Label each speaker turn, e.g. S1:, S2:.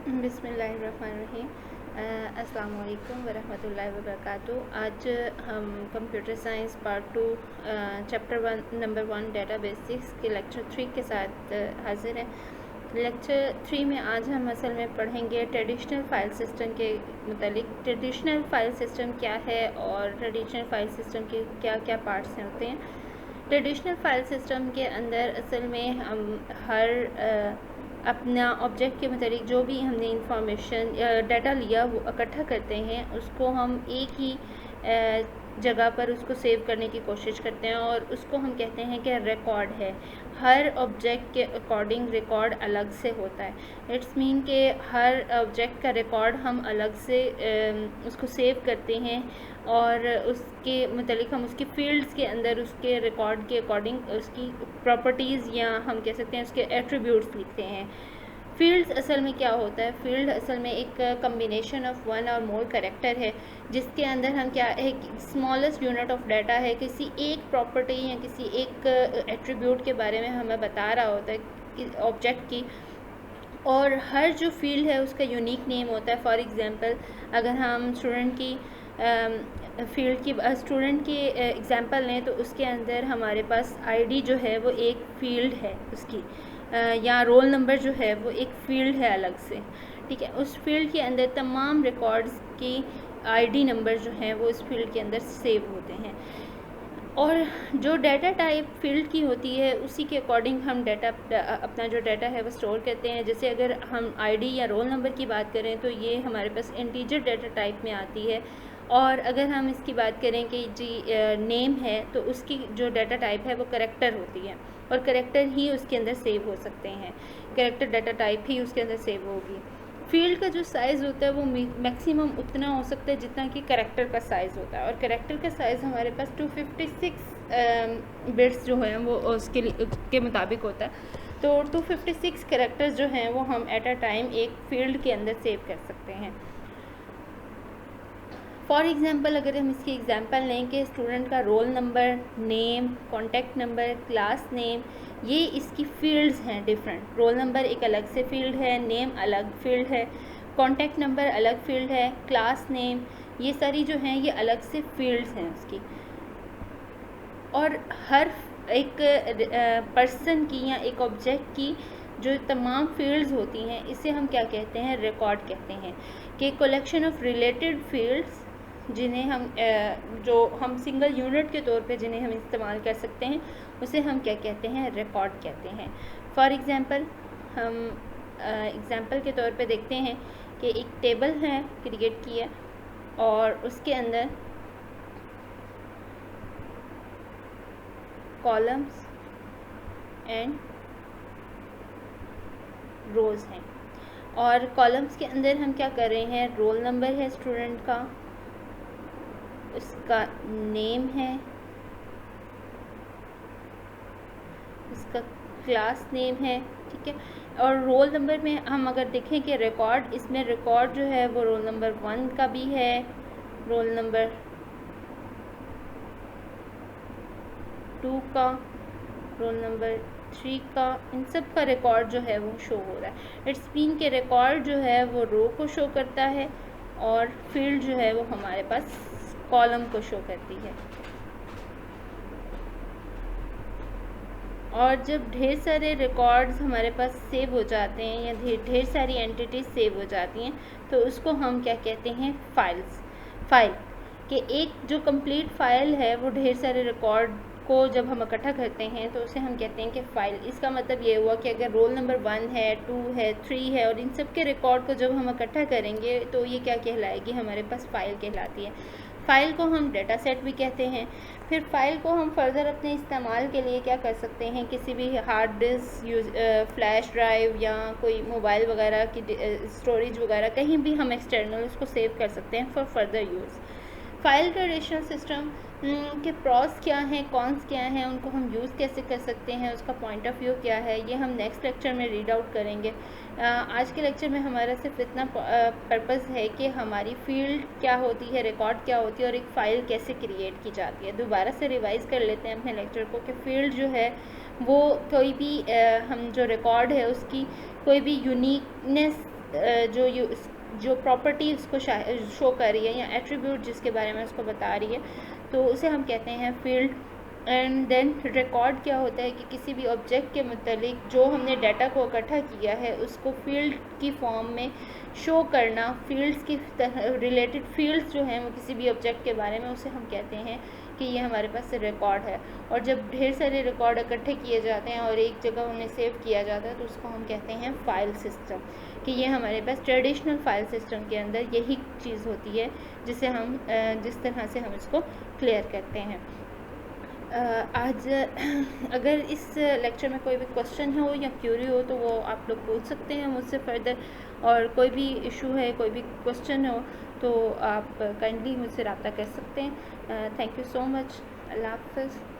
S1: बिस्मिल्लाहिर्रहमानिर्रहीम। अस्सलाम वालेकुम वरहमतुल्लाहि वबरकातुहू। आज हम computer science part 2 chapter 1 number 1 data basics के लेक्चर 3 के साथ हाजिर हैं। लेक्चर 3 में आज हम असल में पढ़ेंगे ट्रेडिशनल फ़ाइल सिस्टम के मुतालिक। ट्रेडिशनल फ़ाइल सिस्टम क्या है और ट्रेडिशनल फ़ाइल सिस्टम के क्या क्या पार्ट्स होते हैं। ट्रेडिशनल फ़ाइल सिस्टम के अंदर असल में हम हर अपना ऑब्जेक्ट के मुताबिक जो भी हमने इंफॉर्मेशन डाटा लिया वो इकट्ठा करते हैं, उसको हम एक ही जगह पर उसको सेव करने की कोशिश करते हैं और उसको हम कहते हैं कि रिकॉर्ड है। हर ऑब्जेक्ट के अकॉर्डिंग रिकॉर्ड अलग से होता है। इट्स मीन के हर ऑब्जेक्ट का रिकॉर्ड हम अलग से उसको सेव करते हैं और उसके मुतालिक हम उसके फील्ड्स के अंदर उसके रिकॉर्ड के अकॉर्डिंग उसकी प्रॉपर्टीज़ या हम कह सकते हैं उसके एट्रीब्यूट्स लिखते हैं। फील्ड्स असल में क्या होता है? फील्ड असल में एक कम्बिनेशन ऑफ वन और मोर कैरेक्टर है, जिसके अंदर हम क्या है, स्मॉलेस्ट यूनिट ऑफ डाटा है, किसी एक प्रॉपर्टी या किसी एक एट्रीब्यूट के बारे में हमें बता रहा होता है ऑब्जेक्ट की, और हर जो फील्ड है उसका यूनिक नेम होता है। फॉर एग्ज़ाम्पल अगर हम स्टूडेंट की एग्ज़ाम्पल लें तो उसके अंदर हमारे पास आईडी जो है वो एक फ़ील्ड है उसकी, या रोल नंबर जो है वो एक फ़ील्ड है अलग से, ठीक है। उस फील्ड के अंदर तमाम रिकॉर्ड्स की आईडी नंबर जो हैं वो इस फील्ड के अंदर सेव होते हैं, और जो डाटा टाइप फील्ड की होती है उसी के अकॉर्डिंग हम डाटा अपना जो डाटा है वो स्टोर करते हैं। जैसे अगर हम आईडी या रोल नंबर की बात करें तो ये हमारे पास इंटीजर डाटा टाइप में आती है, और अगर हम इसकी बात करें कि जी नेम है तो उसकी जो डाटा टाइप है वो करैक्टर होती है, और करैक्टर ही उसके अंदर सेव हो सकते हैं, करैक्टर डाटा टाइप ही उसके अंदर सेव होगी। फील्ड का जो साइज़ होता है वो मैक्सिमम उतना हो सकता है जितना कि करैक्टर का साइज़ होता है, और करैक्टर का साइज़ हमारे पास 256 बिट्स जो हैं वो उसके के मुताबिक होता है। तो 256 करैक्टर्स जो हैं वो हम एट अ टाइम एक फील्ड के अंदर सेव कर सकते हैं। फॉर एग्ज़ाम्पल अगर हम इसकी एग्ज़ाम्पल लें कि स्टूडेंट का roll number, name, contact number, class name, ये इसकी फ़ील्ड्स हैं डिफरेंट। रोल नंबर एक अलग से फ़ील्ड है, नेम अलग फ़ील्ड है, कॉन्टैक्ट नंबर अलग फ़ील्ड है, क्लास नेम, ये सारी जो हैं ये अलग से फ़ील्ड्स हैं उसकी। और हर एक पर्सन की या एक ऑब्जेक्ट की जो तमाम फील्ड्स होती हैं इसे हम क्या कहते हैं? रिकॉर्ड कहते हैं। कि कलेक्शन ऑफ रिलेटेड फील्ड्स जिन्हें हम जो हम सिंगल यूनिट के तौर पे जिन्हें हम इस्तेमाल कर सकते हैं उसे हम क्या कहते हैं? रिकॉर्ड कहते हैं। फॉर एग्ज़ाम्पल हम एग्ज़ाम्पल के तौर पे देखते हैं कि एक टेबल है क्रिएट की है और उसके अंदर कॉलम्स एंड रोज़ हैं, और कॉलम्स के अंदर हम क्या कर रहे हैं? रोल नंबर है स्टूडेंट का, उसका नेम है, उसका क्लास नेम है, ठीक है। और रोल नंबर में हम अगर देखें कि रिकॉर्ड, इसमें रिकॉर्ड जो है वो रोल नंबर 1 का भी है, रोल नंबर 2 का, रोल नंबर 3 का, इन सब का रिकॉर्ड जो है वो शो हो रहा है। इट्स मीन के रिकॉर्ड जो है वो रो को शो करता है और फील्ड जो है वो हमारे पास कॉलम को शो करती है। और जब ढेर सारे रिकॉर्ड्स हमारे पास सेव हो जाते हैं या ढेर सारी एंटिटीज़ सेव हो जाती हैं तो उसको हम क्या कहते हैं? फाइल कि एक जो कंप्लीट फ़ाइल है वो ढेर सारे रिकॉर्ड को जब हम इकट्ठा करते हैं तो उसे हम कहते हैं कि फ़ाइल। इसका मतलब ये हुआ कि अगर रोल नंबर 1 है, 2 है, 3 है और इन सब के रिकॉर्ड को जब हम इकट्ठा करेंगे तो ये क्या कहलाएगी? हमारे पास फ़ाइल कहलाती है। फ़ाइल को हम डेटा सेट भी कहते हैं। फिर फ़ाइल को हम फर्दर अपने इस्तेमाल के लिए क्या कर सकते हैं? किसी भी हार्ड डिस्क, फ्लैश ड्राइव या कोई मोबाइल वगैरह की स्टोरेज वगैरह कहीं भी हम एक्सटर्नल उसको सेव कर सकते हैं for further use. File traditional system के प्रॉस क्या हैं, कॉन्स क्या हैं, उनको हम यूज़ कैसे कर सकते हैं, उसका पॉइंट ऑफ व्यू क्या है, ये हम नेक्स्ट लेक्चर में रीड आउट करेंगे। आज के लेक्चर में हमारा सिर्फ इतना पर्पज़ है कि हमारी फील्ड क्या होती है, रिकॉर्ड क्या होती है और एक फ़ाइल कैसे क्रिएट की जाती है। दोबारा से रिवाइज़ कर लेते हैं अपने लेक्चर को कि फील्ड जो है वो कोई भी हम जो रिकॉर्ड है उसकी कोई भी यूनिकनेस जो प्रॉपर्टी उसको शो कर रही है या एट्रीब्यूट जिसके बारे में उसको बता रही है, तो उसे हम कहते हैं फील्ड। एंड देन रिकॉर्ड क्या होता है कि किसी भी ऑब्जेक्ट के मुतालिक जो हमने डाटा को इकट्ठा किया है उसको फील्ड की फॉर्म में शो करना, फील्ड्स की रिलेटेड फील्ड्स जो हैं वो किसी भी ऑब्जेक्ट के बारे में, उसे हम कहते हैं कि ये हमारे पास रिकॉर्ड है। और जब ढेर सारे रिकॉर्ड इकट्ठे किए जाते हैं और एक जगह उन्हें सेव किया जाता है तो उसको हम कहते हैं फ़ाइल सिस्टम, कि ये हमारे पास ट्रेडिशनल फ़ाइल सिस्टम के अंदर यही चीज़ होती है जिसे हम जिस तरह से हम इसको क्लियर करते हैं। आज अगर इस लेक्चर में कोई भी क्वेश्चन हो या क्यूरी हो तो वो आप लोग पूछ सकते हैं मुझसे फर्दर, और कोई भी इशू है, कोई भी क्वेश्चन हो तो आप काइंडली मुझसे रब्ता कर सकते हैं। Thank you so much. अल्लाह हाफ़िज़।